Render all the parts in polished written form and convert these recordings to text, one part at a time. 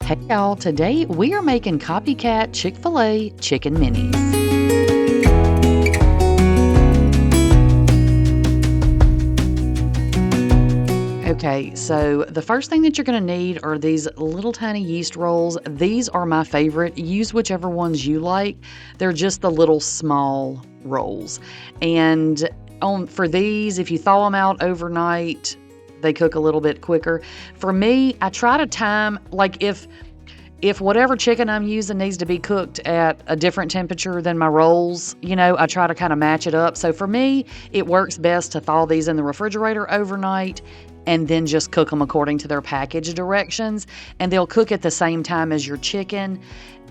Hey y'all, today we are making Copycat Chick-fil-A chicken minis. Okay, so the first thing that you're going to need are these little tiny yeast rolls. These are my favorite. Use whichever ones you like. They're just the little small rolls. And for these, if you thaw them out overnight, they cook a little bit quicker. For me, I try to time, like if whatever chicken I'm using needs to be cooked at a different temperature than my rolls, I try to kind of match it up. So for me, it works best to thaw these in the refrigerator overnight and then just cook them according to their package directions. And they'll cook at the same time as your chicken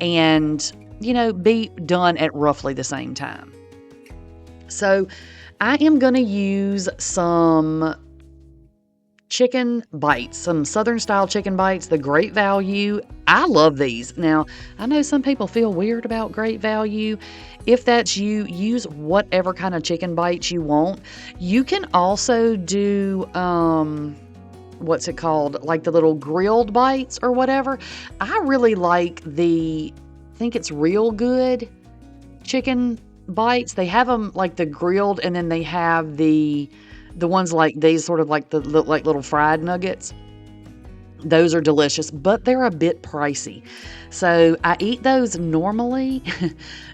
and, be done at roughly the same time. So I am going to use some chicken bites, some Southern style chicken bites, the Great Value. I love these. Now, I know some people feel weird about Great Value. If that's you, use whatever kind of chicken bites you want. You can also do, what's it called? Like the little grilled bites or whatever. I really like I think it's Real Good chicken bites. They have them like the grilled, and then they have the ones like these, sort of like like little fried nuggets. Those are delicious, but they're a bit pricey. So I eat those normally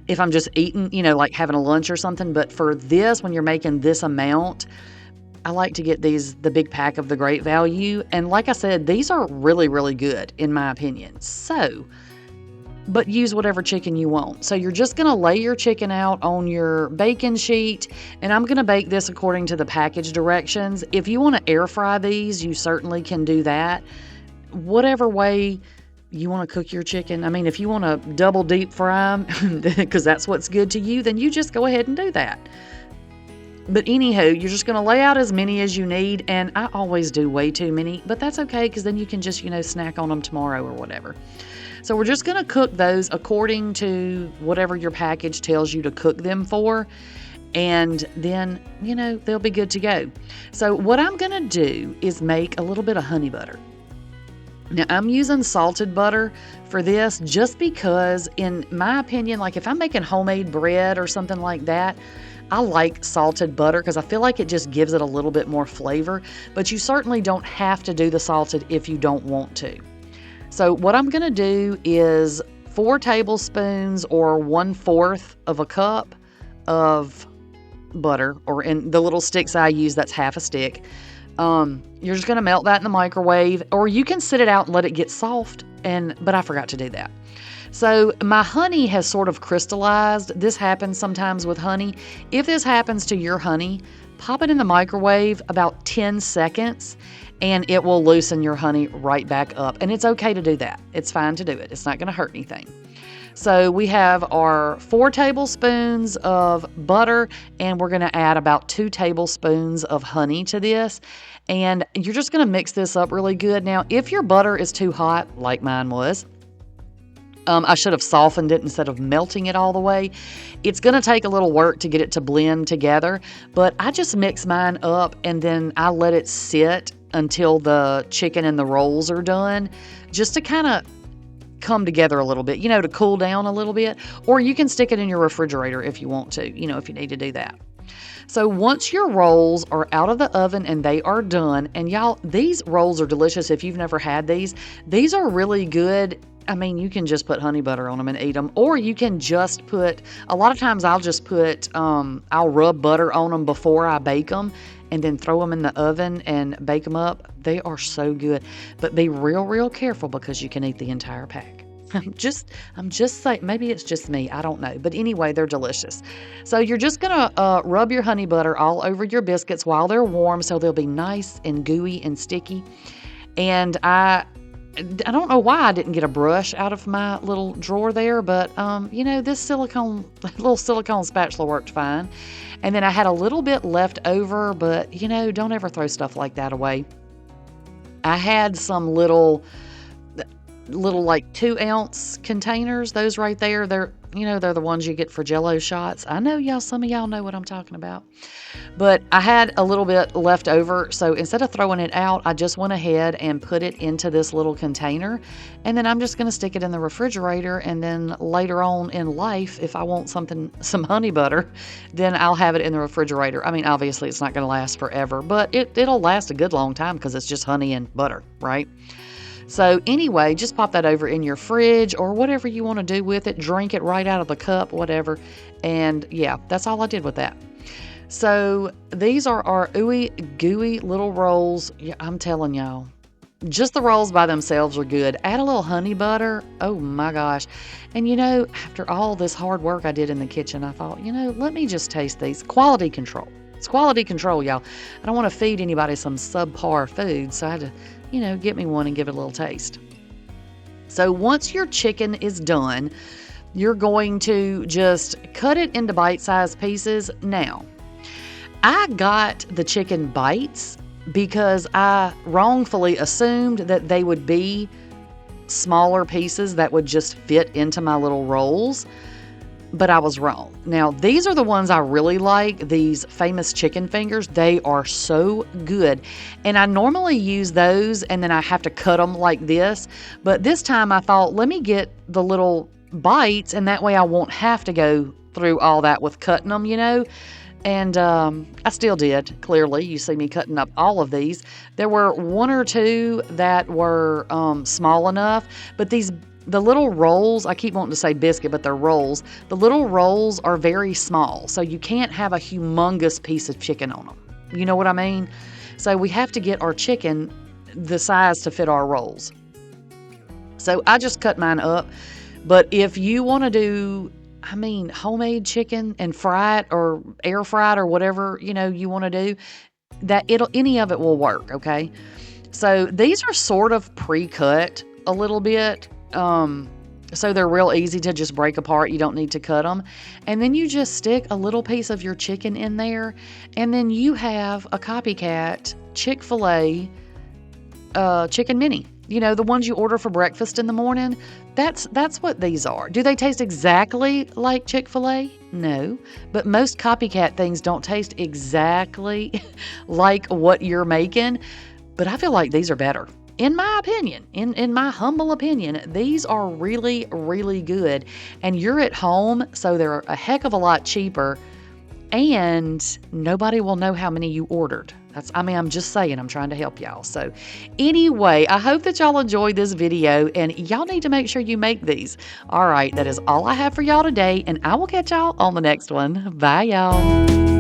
if I'm just eating, like having a lunch or something. But for this, when you're making this amount, I like to get the big pack of the Great Value. And like I said, these are really, really good in my opinion. But use whatever chicken you want. So you're just going to lay your chicken out on your baking sheet, and I'm going to bake this according to the package directions. If you want to air fry these, you certainly can do that. Whatever way you want to cook your chicken. I mean, if you want to double deep fry them, because that's what's good to you, then you just go ahead and do that. But anywho, you're just going to lay out as many as you need, and I always do way too many, but that's okay, because then you can just, snack on them tomorrow or whatever. So we're just going to cook those according to whatever your package tells you to cook them for. And then, they'll be good to go. So what I'm going to do is make a little bit of honey butter. Now, I'm using salted butter for this just because, in my opinion, like if I'm making homemade bread or something like that, I like salted butter because I feel like it just gives it a little bit more flavor. But you certainly don't have to do the salted if you don't want to. So what I'm going to do is 4 tablespoons or 1/4 of a cup of butter, or in the little sticks I use, that's half a stick. You're just going to melt that in the microwave, or you can sit it out and let it get soft, but I forgot to do that. So my honey has sort of crystallized. This happens sometimes with honey. If this happens to your honey, pop it in the microwave about 10 seconds, and it will loosen your honey right back up. And it's okay to do that. It's fine to do it. It's not going to hurt anything. So we have our 4 tablespoons of butter, and we're going to add about 2 tablespoons of honey to this. And you're just going to mix this up really good. Now, if your butter is too hot, like mine was, I should have softened it instead of melting it all the way. It's going to take a little work to get it to blend together, but I just mix mine up and then I let it sit until the chicken and the rolls are done, just to kind of come together a little bit, to cool down a little bit. Or you can stick it in your refrigerator if you want to, if you need to do that. So once your rolls are out of the oven and they are done, and y'all, these rolls are delicious if you've never had these. These are really good. I mean, you can just put honey butter on them and eat them, or you can just a lot of times I'll just I'll rub butter on them before I bake them and then throw them in the oven and bake them up. They are so good, but be real, real careful because you can eat the entire pack. I'm just saying, maybe it's just me, I don't know. But anyway, they're delicious. So you're just going to rub your honey butter all over your biscuits while they're warm so they'll be nice and gooey and sticky. And I don't know why I didn't get a brush out of my little drawer there, but, this little silicone spatula worked fine. And then I had a little bit left over, but, don't ever throw stuff like that away. I had some little little like 2-ounce containers. Those right there, they're the ones you get for Jell-O shots. I know some of y'all know what I'm talking about. But I had a little bit left over, so instead of throwing it out, I just went ahead and put it into this little container, and then I'm just going to stick it in the refrigerator, and then later on in life, if I want some honey butter, then I'll have it in the refrigerator. I mean, obviously it's not going to last forever, but it'll last a good long time because it's just honey and butter, right? So anyway, just pop that over in your fridge or whatever you want to do with it. Drink it right out of the cup, whatever. And yeah, that's all I did with that. So these are our ooey gooey little rolls. Yeah, I'm telling y'all, just the rolls by themselves are good. Add a little honey butter. Oh my gosh. And after all this hard work I did in the kitchen, I thought, let me just taste these. Quality control. It's quality control, y'all. I don't want to feed anybody some subpar food, so I had to get me one and give it a little taste. So once your chicken is done, you're going to just cut it into bite-sized pieces. Now, I got the chicken bites because I wrongfully assumed that they would be smaller pieces that would just fit into my little rolls, but I was wrong. Now, these are the ones I really like, these famous chicken fingers. They are so good. And I normally use those and then I have to cut them like this. But this time I thought, let me get the little bites, and that way I won't have to go through all that with cutting them, And I still did, clearly. You see me cutting up all of these. There were one or two that were small enough, but the little rolls, I keep wanting to say biscuit, but they're rolls. The little rolls are very small, so you can't have a humongous piece of chicken on them. You know what I mean? So we have to get our chicken the size to fit our rolls. So I just cut mine up. But if you want to do, homemade chicken and fry it or air fry it or whatever, you want to do, any of it will work, okay? So these are sort of pre-cut a little bit. So they're real easy to just break apart. You don't need to cut them. And then you just stick a little piece of your chicken in there, and then you have a Copycat Chick-fil-A chicken mini. The ones you order for breakfast in the morning. That's what these are. Do they taste exactly like Chick-fil-A? No. But most Copycat things don't taste exactly like what you're making. But I feel like these are better. In my opinion, in my humble opinion, these are really, really good. And you're at home, so they're a heck of a lot cheaper. And nobody will know how many you ordered. I'm just saying, I'm trying to help y'all. So anyway, I hope that y'all enjoyed this video, and y'all need to make sure you make these. All right, that is all I have for y'all today, and I will catch y'all on the next one. Bye, y'all.